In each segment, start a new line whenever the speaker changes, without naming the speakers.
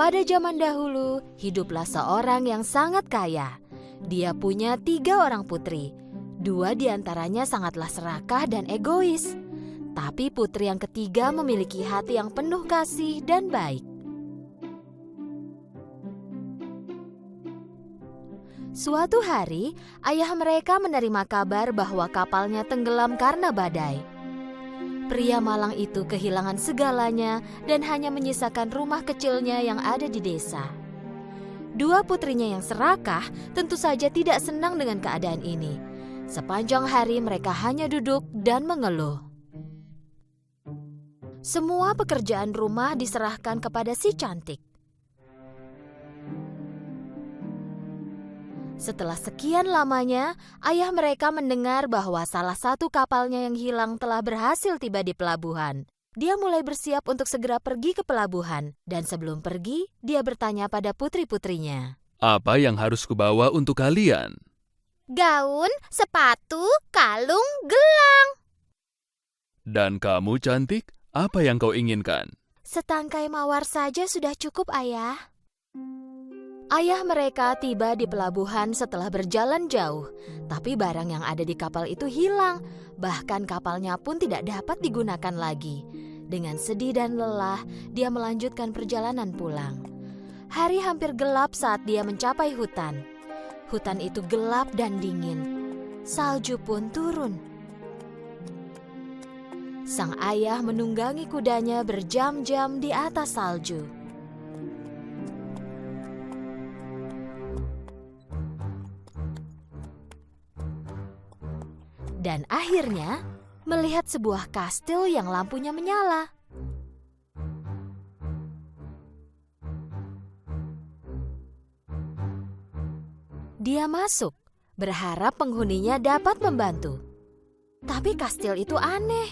Pada zaman dahulu, hiduplah seorang yang sangat kaya. Dia punya 3 orang putri. 2 diantaranya sangatlah serakah dan egois. Tapi putri yang ketiga memiliki hati yang penuh kasih dan baik. Suatu hari, ayah mereka menerima kabar bahwa kapalnya tenggelam karena badai. Pria malang itu kehilangan segalanya dan hanya menyisakan rumah kecilnya yang ada di desa. 2 putrinya yang serakah tentu saja tidak senang dengan keadaan ini. Sepanjang hari mereka hanya duduk dan mengeluh. Semua pekerjaan rumah diserahkan kepada si cantik. Setelah sekian lamanya, ayah mereka mendengar bahwa salah satu kapalnya yang hilang telah berhasil tiba di pelabuhan. Dia mulai bersiap untuk segera pergi ke pelabuhan, dan sebelum pergi, dia bertanya pada putri-putrinya.
Apa yang harus kubawa untuk kalian?
Gaun, sepatu, kalung, gelang.
Dan kamu cantik, apa yang kau inginkan?
Setangkai mawar saja sudah cukup, ayah. Ayah mereka tiba di pelabuhan setelah berjalan jauh, tapi barang yang ada di kapal itu hilang, bahkan kapalnya pun tidak dapat digunakan lagi. Dengan sedih dan lelah, dia melanjutkan perjalanan pulang. Hari hampir gelap saat dia mencapai hutan. Hutan itu gelap dan dingin. Salju pun turun. Sang ayah menunggangi kudanya berjam-jam di atas salju. Dan akhirnya melihat sebuah kastil yang lampunya menyala. Dia masuk, berharap penghuninya dapat membantu. Tapi kastil itu aneh.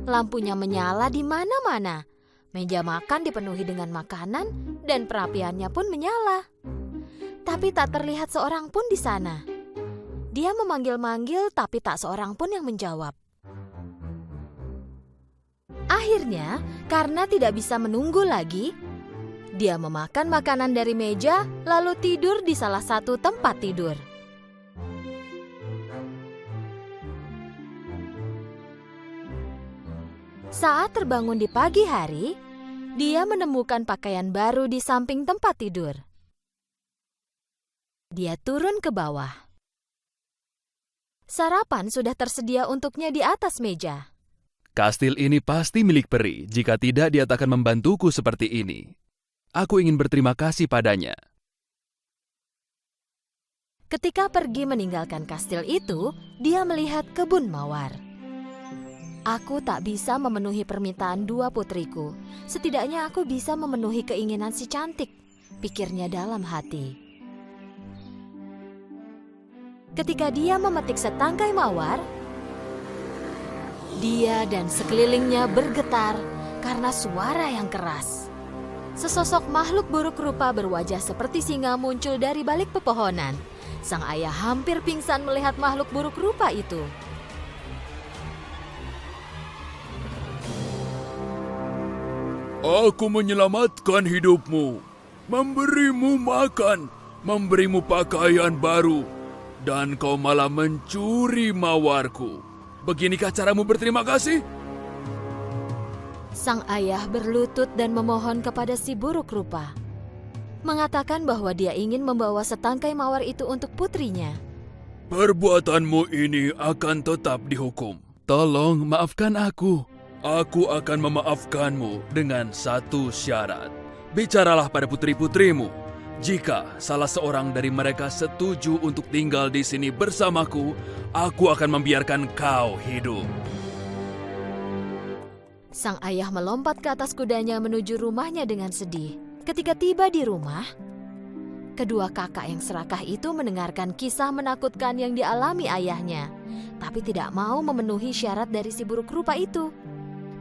Lampunya menyala di mana-mana. Meja makan dipenuhi dengan makanan dan perapiannya pun menyala. Tapi tak terlihat seorang pun di sana. Dia memanggil-manggil tapi tak seorang pun yang menjawab. Akhirnya, karena tidak bisa menunggu lagi, dia memakan makanan dari meja lalu tidur di salah satu tempat tidur. Saat terbangun di pagi hari, dia menemukan pakaian baru di samping tempat tidur. Dia turun ke bawah. Sarapan sudah tersedia untuknya di atas meja.
Kastil ini pasti milik peri, jika tidak dia tak akan membantuku seperti ini. Aku ingin berterima kasih padanya.
Ketika pergi meninggalkan kastil itu, dia melihat kebun mawar. Aku tak bisa memenuhi permintaan 2 putriku. Setidaknya aku bisa memenuhi keinginan si cantik, pikirnya dalam hati. Ketika dia memetik setangkai mawar, dia dan sekelilingnya bergetar karena suara yang keras. Sesosok makhluk buruk rupa berwajah seperti singa muncul dari balik pepohonan. Sang ayah hampir pingsan melihat makhluk buruk rupa itu.
Aku menyelamatkan hidupmu, memberimu makan, memberimu pakaian baru, dan kau malah mencuri mawarku. Beginikah caramu berterima kasih?
Sang ayah berlutut dan memohon kepada si buruk rupa. Mengatakan bahwa dia ingin membawa setangkai mawar itu untuk putrinya.
Perbuatanmu ini akan tetap dihukum. Tolong maafkan aku. Aku akan memaafkanmu dengan satu syarat. Bicaralah pada putri-putrimu. Jika salah seorang dari mereka setuju untuk tinggal di sini bersamaku, aku akan membiarkan kau hidup.
Sang ayah melompat ke atas kudanya menuju rumahnya dengan sedih. Ketika tiba di rumah, kedua kakak yang serakah itu mendengarkan kisah menakutkan yang dialami ayahnya, tapi tidak mau memenuhi syarat dari si buruk rupa itu.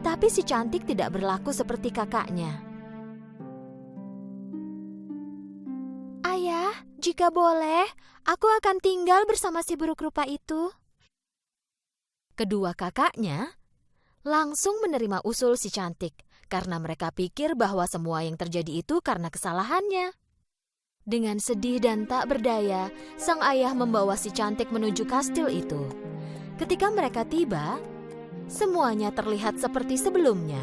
Tapi si cantik tidak berlaku seperti kakaknya. Ayah, jika boleh, aku akan tinggal bersama si buruk rupa itu. Kedua kakaknya langsung menerima usul si cantik karena mereka pikir bahwa semua yang terjadi itu karena kesalahannya. Dengan sedih dan tak berdaya, sang ayah membawa si cantik menuju kastil itu. Ketika mereka tiba, semuanya terlihat seperti sebelumnya.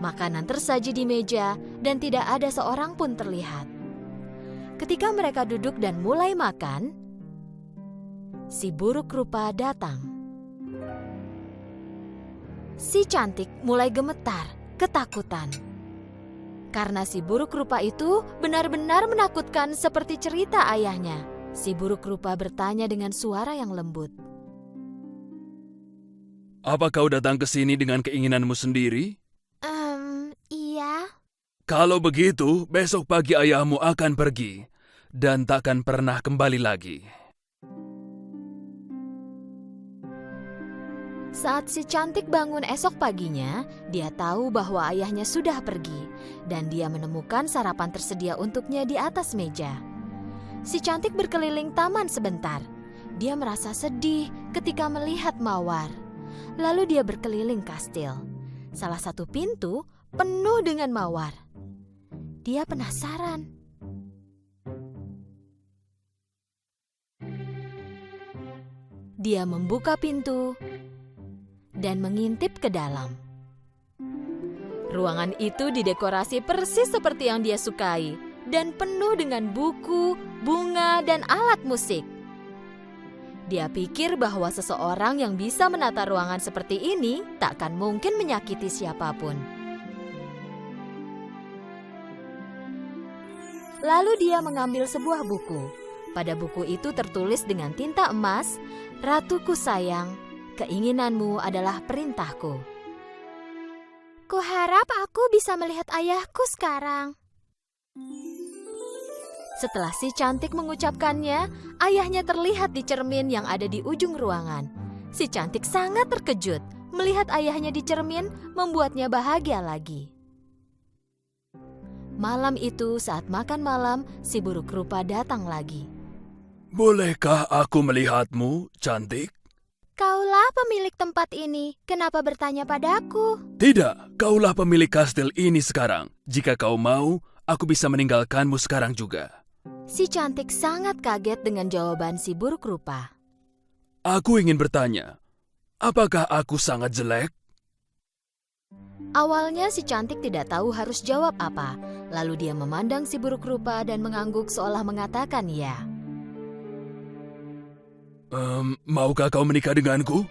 Makanan tersaji di meja dan tidak ada seorang pun terlihat. Ketika mereka duduk dan mulai makan, si buruk rupa datang. Si cantik mulai gemetar, ketakutan. Karena si buruk rupa itu benar-benar menakutkan seperti cerita ayahnya. Si buruk rupa bertanya dengan suara yang lembut.
Apa kau datang ke sini dengan keinginanmu sendiri?
Iya.
Kalau begitu, besok pagi ayahmu akan pergi dan takkan pernah kembali lagi.
Saat si cantik bangun esok paginya, dia tahu bahwa ayahnya sudah pergi dan dia menemukan sarapan tersedia untuknya di atas meja. Si cantik berkeliling taman sebentar. Dia merasa sedih ketika melihat mawar. Lalu dia berkeliling kastil. Salah satu pintu penuh dengan mawar. Dia penasaran. Dia membuka pintu dan mengintip ke dalam. Ruangan itu didekorasi persis seperti yang dia sukai dan penuh dengan buku, bunga, dan alat musik. Dia pikir bahwa seseorang yang bisa menata ruangan seperti ini takkan mungkin menyakiti siapapun. Lalu dia mengambil sebuah buku. Pada buku itu tertulis dengan tinta emas, "Ratuku sayang, keinginanmu adalah perintahku." Kuharap aku bisa melihat ayahku sekarang. Setelah si cantik mengucapkannya, ayahnya terlihat di cermin yang ada di ujung ruangan. Si cantik sangat terkejut. Melihat ayahnya di cermin membuatnya bahagia lagi. Malam itu saat makan malam, si buruk rupa datang lagi.
Bolehkah aku melihatmu, cantik?
Kaulah pemilik tempat ini, kenapa bertanya padaku?
Tidak, kaulah pemilik kastil ini sekarang. Jika kau mau, aku bisa meninggalkanmu sekarang juga.
Si cantik sangat kaget dengan jawaban si buruk rupa.
Aku ingin bertanya, apakah aku sangat jelek?
Awalnya si cantik tidak tahu harus jawab apa. Lalu dia memandang si buruk rupa dan mengangguk seolah mengatakan ya.
Maukah kau menikah denganku?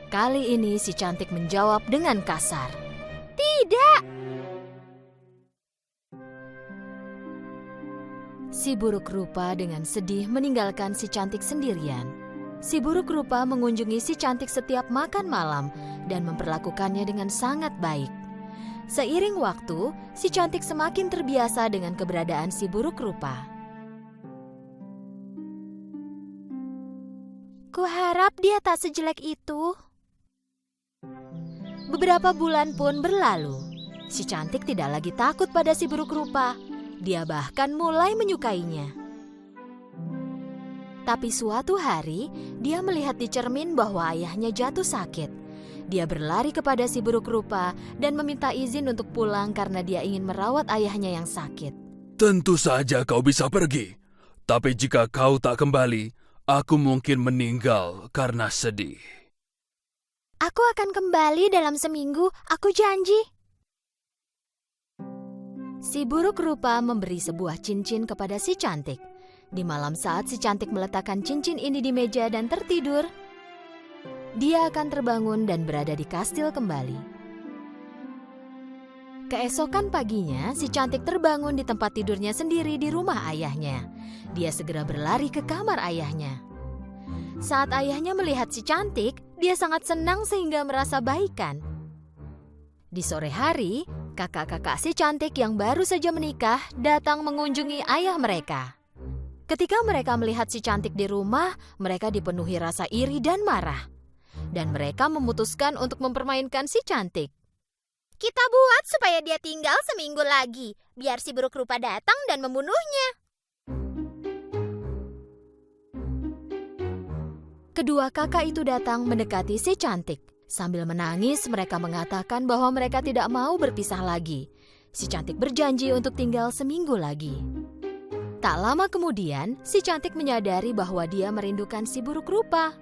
Kali ini si cantik menjawab dengan kasar. Tidak. Si buruk rupa dengan sedih meninggalkan si cantik sendirian. Si buruk rupa mengunjungi si cantik setiap makan malam dan memperlakukannya dengan sangat baik. Seiring waktu, si cantik semakin terbiasa dengan keberadaan si buruk rupa. Kuharap dia tak sejelek itu. Beberapa bulan pun berlalu. Si cantik tidak lagi takut pada si buruk rupa. Dia bahkan mulai menyukainya. Tapi suatu hari, dia melihat di cermin bahwa ayahnya jatuh sakit. Dia berlari kepada si buruk rupa dan meminta izin untuk pulang karena dia ingin merawat ayahnya yang sakit.
Tentu saja kau bisa pergi. Tapi jika kau tak kembali, aku mungkin meninggal karena sedih.
Aku akan kembali dalam seminggu, aku janji. Si buruk rupa memberi sebuah cincin kepada si cantik. Di malam saat si cantik meletakkan cincin ini di meja dan tertidur, dia akan terbangun dan berada di kastil kembali. Keesokan paginya, si cantik terbangun di tempat tidurnya sendiri di rumah ayahnya. Dia segera berlari ke kamar ayahnya. Saat ayahnya melihat si cantik, dia sangat senang sehingga merasa baikan. Di sore hari, kakak-kakak si cantik yang baru saja menikah datang mengunjungi ayah mereka. Ketika mereka melihat si cantik di rumah, mereka dipenuhi rasa iri dan marah. Dan mereka memutuskan untuk mempermainkan si cantik. Kita buat supaya dia tinggal seminggu lagi, biar si buruk rupa datang dan membunuhnya. Kedua kakak itu datang mendekati si cantik. Sambil menangis, mereka mengatakan bahwa mereka tidak mau berpisah lagi. Si cantik berjanji untuk tinggal seminggu lagi. Tak lama kemudian, si cantik menyadari bahwa dia merindukan si buruk rupa.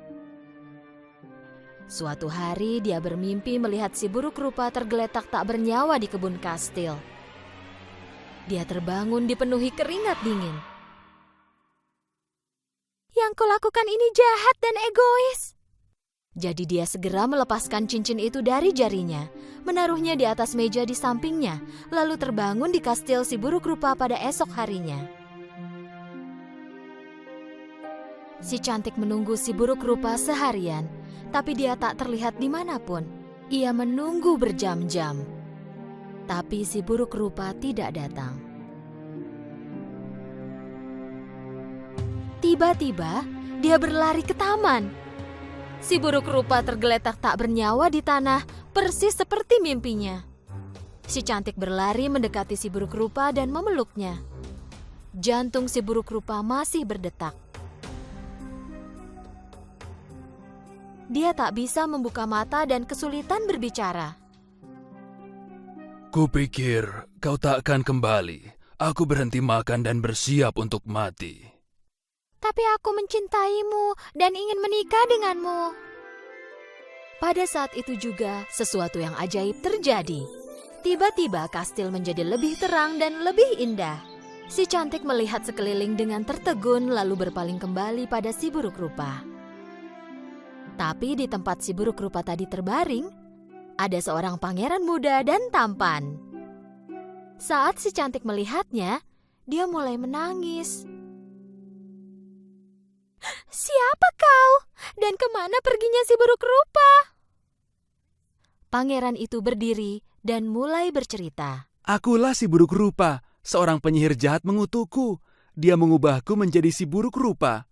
Suatu hari, dia bermimpi melihat si buruk rupa tergeletak tak bernyawa di kebun kastil. Dia terbangun dipenuhi keringat dingin. Yang kulakukan ini jahat dan egois. Jadi dia segera melepaskan cincin itu dari jarinya, menaruhnya di atas meja di sampingnya, lalu terbangun di kastil si buruk rupa pada esok harinya. Si cantik menunggu si buruk rupa seharian, tapi dia tak terlihat dimanapun. Ia menunggu berjam-jam, tapi si buruk rupa tidak datang. Tiba-tiba, dia berlari ke taman. Si buruk rupa tergeletak tak bernyawa di tanah, persis seperti mimpinya. Si cantik berlari mendekati si buruk rupa dan memeluknya. Jantung si buruk rupa masih berdetak. Dia tak bisa membuka mata dan kesulitan berbicara.
Kupikir kau tak akan kembali. Aku berhenti makan dan bersiap untuk mati.
Tapi aku mencintaimu dan ingin menikah denganmu. Pada saat itu juga, sesuatu yang ajaib terjadi. Tiba-tiba kastil menjadi lebih terang dan lebih indah. Si cantik melihat sekeliling dengan tertegun lalu berpaling kembali pada si buruk rupa. Tapi di tempat si buruk rupa tadi terbaring, ada seorang pangeran muda dan tampan. Saat si cantik melihatnya, dia mulai menangis. Siapa kau? Dan kemana perginya si buruk rupa? Pangeran itu berdiri dan mulai bercerita.
Akulah si buruk rupa, seorang penyihir jahat mengutukku. Dia mengubahku menjadi si buruk rupa.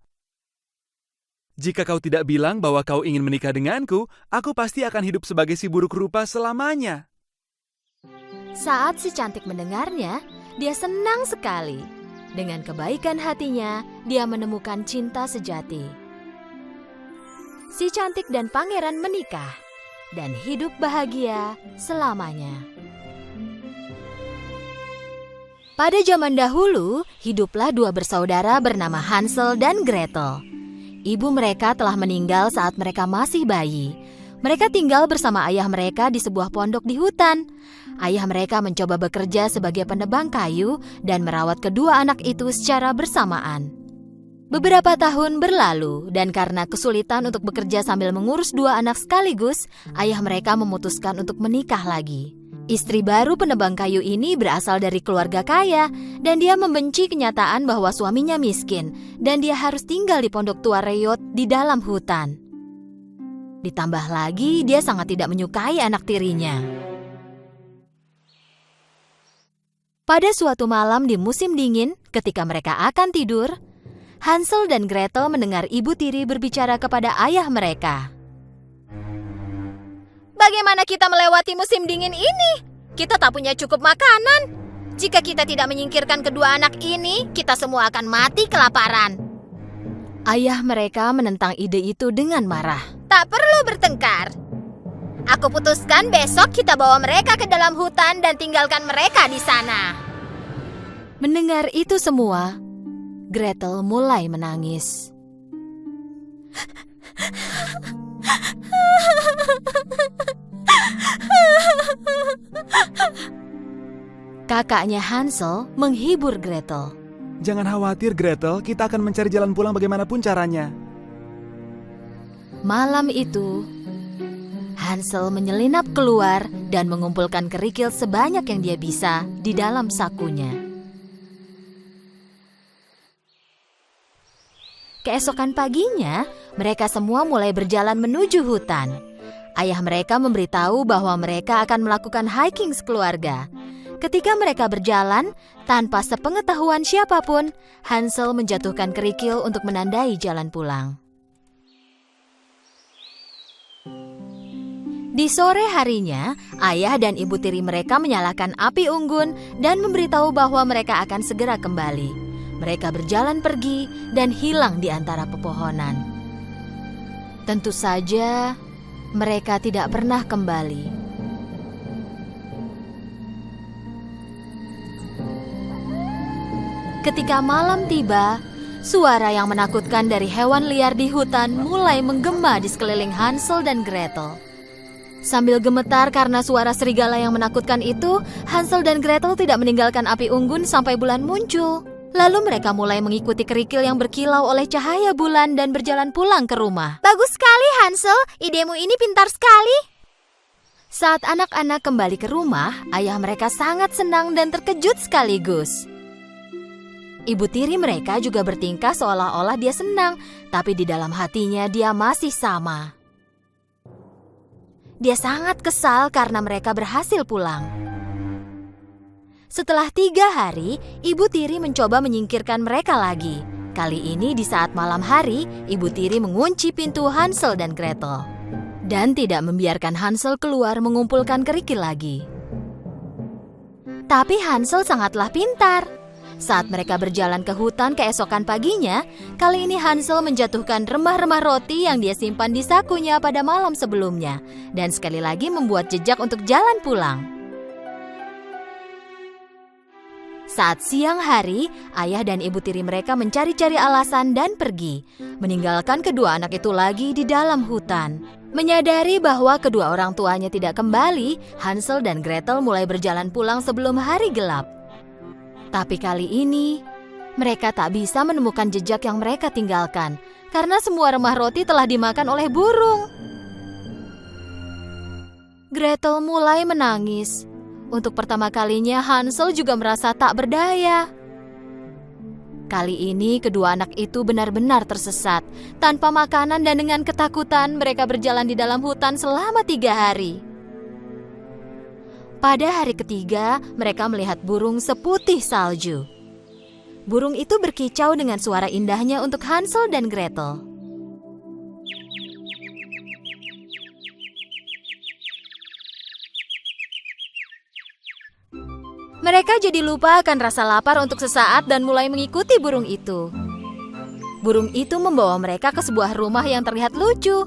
Jika kau tidak bilang bahwa kau ingin menikah denganku, aku pasti akan hidup sebagai si buruk rupa selamanya.
Saat si cantik mendengarnya, dia senang sekali. Dengan kebaikan hatinya, dia menemukan cinta sejati. Si cantik dan pangeran menikah dan hidup bahagia selamanya. Pada zaman dahulu, hiduplah dua bersaudara bernama Hansel dan Gretel. Ibu mereka telah meninggal saat mereka masih bayi. Mereka tinggal bersama ayah mereka di sebuah pondok di hutan. Ayah mereka mencoba bekerja sebagai penebang kayu dan merawat kedua anak itu secara bersamaan. Beberapa tahun berlalu dan karena kesulitan untuk bekerja sambil mengurus dua anak sekaligus, ayah mereka memutuskan untuk menikah lagi. Istri baru penebang kayu ini berasal dari keluarga kaya dan dia membenci kenyataan bahwa suaminya miskin dan dia harus tinggal di pondok tua reyot di dalam hutan. Ditambah lagi, dia sangat tidak menyukai anak tirinya. Pada suatu malam di musim dingin, ketika mereka akan tidur, Hansel dan Gretel mendengar ibu tiri berbicara kepada ayah mereka. Bagaimana kita melewati musim dingin ini? Kita tak punya cukup makanan. Jika kita tidak menyingkirkan kedua anak ini, kita semua akan mati kelaparan. Ayah mereka menentang ide itu dengan marah. Tak perlu bertengkar. Aku putuskan besok kita bawa mereka ke dalam hutan dan tinggalkan mereka di sana. Mendengar itu semua, Gretel mulai menangis. Kakaknya Hansel menghibur Gretel.
Jangan khawatir Gretel, kita akan mencari jalan pulang bagaimanapun caranya.
Malam itu, Hansel menyelinap keluar dan mengumpulkan kerikil sebanyak yang dia bisa di dalam sakunya. Keesokan paginya, mereka semua mulai berjalan menuju hutan. Ayah mereka memberitahu bahwa mereka akan melakukan hiking sekeluarga. Ketika mereka berjalan, tanpa sepengetahuan siapapun, Hansel menjatuhkan kerikil untuk menandai jalan pulang. Di sore harinya, ayah dan ibu tiri mereka menyalakan api unggun dan memberitahu bahwa mereka akan segera kembali. Mereka berjalan pergi dan hilang di antara pepohonan. Tentu saja, Mereka tidak pernah kembali. Ketika malam tiba, suara yang menakutkan dari hewan liar di hutan mulai menggema di sekeliling Hansel dan Gretel. Sambil gemetar karena suara serigala yang menakutkan itu, Hansel dan Gretel tidak meninggalkan api unggun sampai bulan muncul. Lalu mereka mulai mengikuti kerikil yang berkilau oleh cahaya bulan dan berjalan pulang ke rumah. Bagus sekali Hansel, idemu ini pintar sekali. Saat anak-anak kembali ke rumah, ayah mereka sangat senang dan terkejut sekaligus. Ibu tiri mereka juga bertingkah seolah-olah dia senang, tapi di dalam hatinya dia masih sama. Dia sangat kesal karena mereka berhasil pulang. Setelah 3 hari, ibu tiri mencoba menyingkirkan mereka lagi. Kali ini di saat malam hari, ibu tiri mengunci pintu Hansel dan Gretel. Dan tidak membiarkan Hansel keluar mengumpulkan kerikil lagi. Tapi Hansel sangatlah pintar. Saat mereka berjalan ke hutan keesokan paginya, kali ini Hansel menjatuhkan remah-remah roti yang dia simpan di sakunya pada malam sebelumnya, dan sekali lagi membuat jejak untuk jalan pulang. Saat siang hari, ayah dan ibu tiri mereka mencari-cari alasan dan pergi, meninggalkan kedua anak itu lagi di dalam hutan. Menyadari bahwa kedua orang tuanya tidak kembali, Hansel dan Gretel mulai berjalan pulang sebelum hari gelap. Tapi kali ini, mereka tak bisa menemukan jejak yang mereka tinggalkan, karena semua remah roti telah dimakan oleh burung. Gretel mulai menangis. Untuk pertama kalinya Hansel juga merasa tak berdaya. Kali ini kedua anak itu benar-benar tersesat. Tanpa makanan dan dengan ketakutan mereka berjalan di dalam hutan selama 3 hari. Pada hari ketiga, mereka melihat burung seputih salju. Burung itu berkicau dengan suara indahnya untuk Hansel dan Gretel. Mereka jadi lupa akan rasa lapar untuk sesaat dan mulai mengikuti burung itu. Burung itu membawa mereka ke sebuah rumah yang terlihat lucu.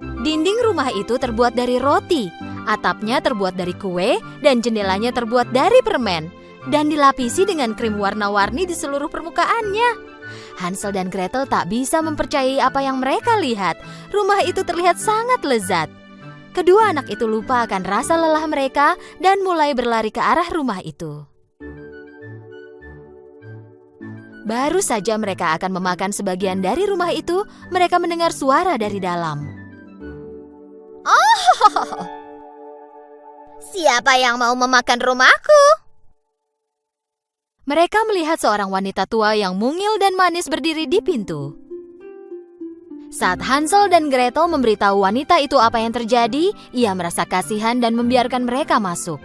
Dinding rumah itu terbuat dari roti. Atapnya terbuat dari kue dan jendelanya terbuat dari permen dan dilapisi dengan krim warna-warni di seluruh permukaannya. Hansel dan Gretel tak bisa mempercayai apa yang mereka lihat. Rumah itu terlihat sangat lezat. Kedua anak itu lupa akan rasa lelah mereka dan mulai berlari ke arah rumah itu. Baru saja mereka akan memakan sebagian dari rumah itu, mereka mendengar suara dari dalam. Oh! Siapa yang mau memakan rumahku? Mereka melihat seorang wanita tua yang mungil dan manis berdiri di pintu. Saat Hansel dan Gretel memberitahu wanita itu apa yang terjadi, ia merasa kasihan dan membiarkan mereka masuk.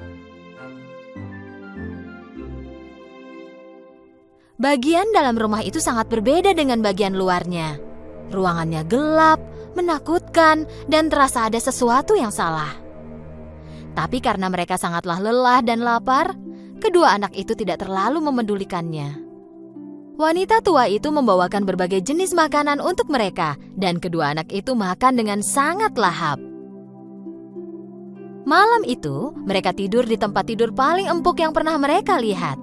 Bagian dalam rumah itu sangat berbeda dengan bagian luarnya. Ruangannya gelap, menakutkan, dan terasa ada sesuatu yang salah. Tapi karena mereka sangatlah lelah dan lapar, kedua anak itu tidak terlalu memedulikannya. Wanita tua itu membawakan berbagai jenis makanan untuk mereka, dan kedua anak itu makan dengan sangat lahap. Malam itu, mereka tidur di tempat tidur paling empuk yang pernah mereka lihat.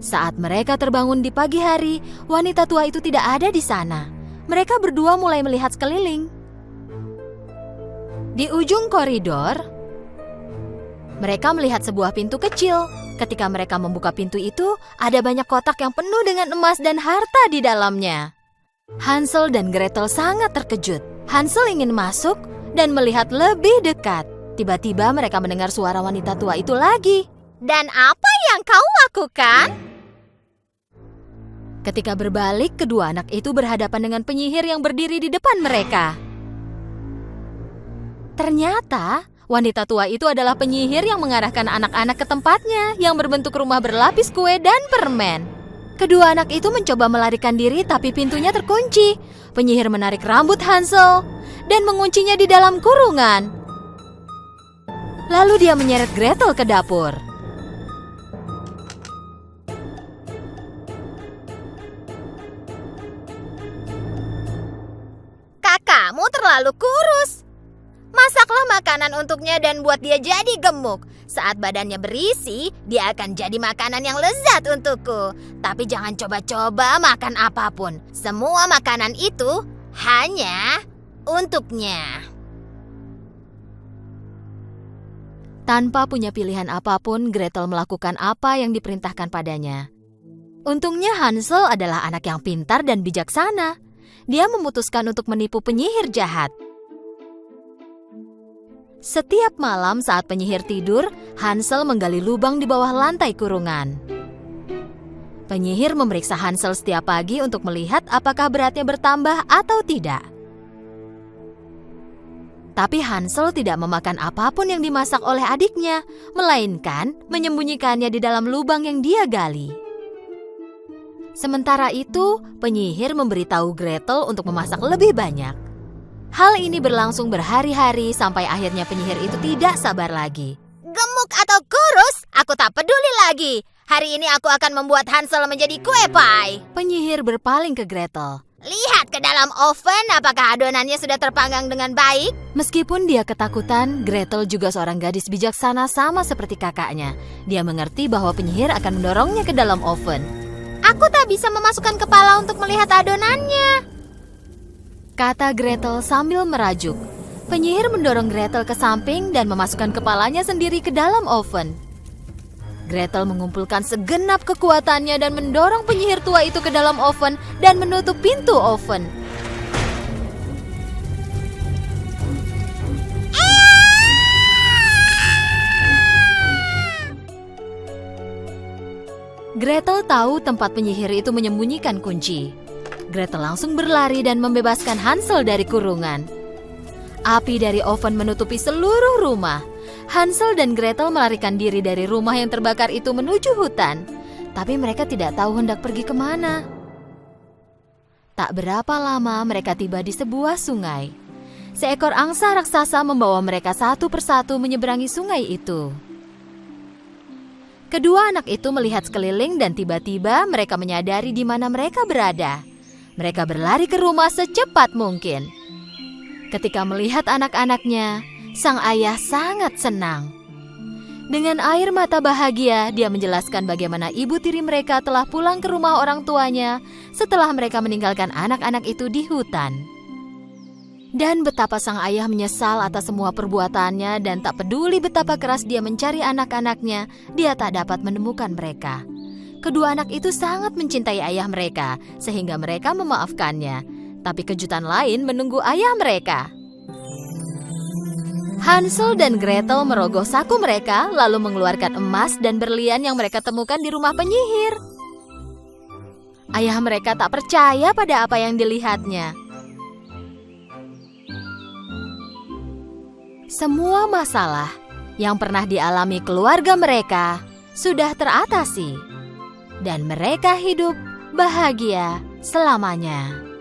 Saat mereka terbangun di pagi hari, wanita tua itu tidak ada di sana. Mereka berdua mulai melihat sekeliling. Di ujung koridor, mereka melihat sebuah pintu kecil. Ketika mereka membuka pintu itu, ada banyak kotak yang penuh dengan emas dan harta di dalamnya. Hansel dan Gretel sangat terkejut. Hansel ingin masuk dan melihat lebih dekat. Tiba-tiba mereka mendengar suara wanita tua itu lagi. Dan apa yang kau lakukan? Ketika berbalik, kedua anak itu berhadapan dengan penyihir yang berdiri di depan mereka. Ternyata, wanita tua itu adalah penyihir yang mengarahkan anak-anak ke tempatnya yang berbentuk rumah berlapis kue dan permen. Kedua anak itu mencoba melarikan diri tapi pintunya terkunci. Penyihir menarik rambut Hansel dan menguncinya di dalam kurungan. Lalu dia menyeret Gretel ke dapur. Kakakmu terlalu terlalu kurus. Masaklah makanan untuknya dan buat dia jadi gemuk. Saat badannya berisi, dia akan jadi makanan yang lezat untukku. Tapi jangan coba-coba makan apapun. Semua makanan itu hanya untuknya. Tanpa punya pilihan apapun, Gretel melakukan apa yang diperintahkan padanya. Untungnya Hansel adalah anak yang pintar dan bijaksana. Dia memutuskan untuk menipu penyihir jahat. Setiap malam saat penyihir tidur, Hansel menggali lubang di bawah lantai kurungan. Penyihir memeriksa Hansel setiap pagi untuk melihat apakah beratnya bertambah atau tidak. Tapi Hansel tidak memakan apapun yang dimasak oleh adiknya, melainkan menyembunyikannya di dalam lubang yang dia gali. Sementara itu, penyihir memberitahu Gretel untuk memasak lebih banyak. Hal ini berlangsung berhari-hari sampai akhirnya penyihir itu tidak sabar lagi. Gemuk atau kurus, aku tak peduli lagi. Hari ini aku akan membuat Hansel menjadi kue pie. Penyihir berpaling ke Gretel. Lihat ke dalam oven, apakah adonannya sudah terpanggang dengan baik? Meskipun dia ketakutan, Gretel juga seorang gadis bijaksana sama seperti kakaknya. Dia mengerti bahwa penyihir akan mendorongnya ke dalam oven. Aku tak bisa memasukkan kepala untuk melihat adonannya, kata Gretel sambil merajuk. Penyihir mendorong Gretel ke samping dan memasukkan kepalanya sendiri ke dalam oven. Gretel mengumpulkan segenap kekuatannya dan mendorong penyihir tua itu ke dalam oven dan menutup pintu oven. Gretel tahu tempat penyihir itu menyembunyikan kunci. Gretel langsung berlari dan membebaskan Hansel dari kurungan. Api dari oven menutupi seluruh rumah. Hansel dan Gretel melarikan diri dari rumah yang terbakar itu menuju hutan. Tapi mereka tidak tahu hendak pergi kemana. Tak berapa lama mereka tiba di sebuah sungai. Seekor angsa raksasa membawa mereka satu persatu menyeberangi sungai itu. Kedua anak itu melihat sekeliling dan tiba-tiba mereka menyadari di mana mereka berada. Mereka berlari ke rumah secepat mungkin. Ketika melihat anak-anaknya, sang ayah sangat senang. Dengan air mata bahagia, dia menjelaskan bagaimana ibu tiri mereka telah pulang ke rumah orang tuanya setelah mereka meninggalkan anak-anak itu di hutan. Dan betapa sang ayah menyesal atas semua perbuatannya dan tak peduli betapa keras dia mencari anak-anaknya, dia tak dapat menemukan mereka. Kedua anak itu sangat mencintai ayah mereka, sehingga mereka memaafkannya. Tapi kejutan lain menunggu ayah mereka. Hansel dan Gretel merogoh saku mereka, lalu mengeluarkan emas dan berlian yang mereka temukan di rumah penyihir. Ayah mereka tak percaya pada apa yang dilihatnya. Semua masalah yang pernah dialami keluarga mereka sudah teratasi, dan mereka hidup bahagia selamanya.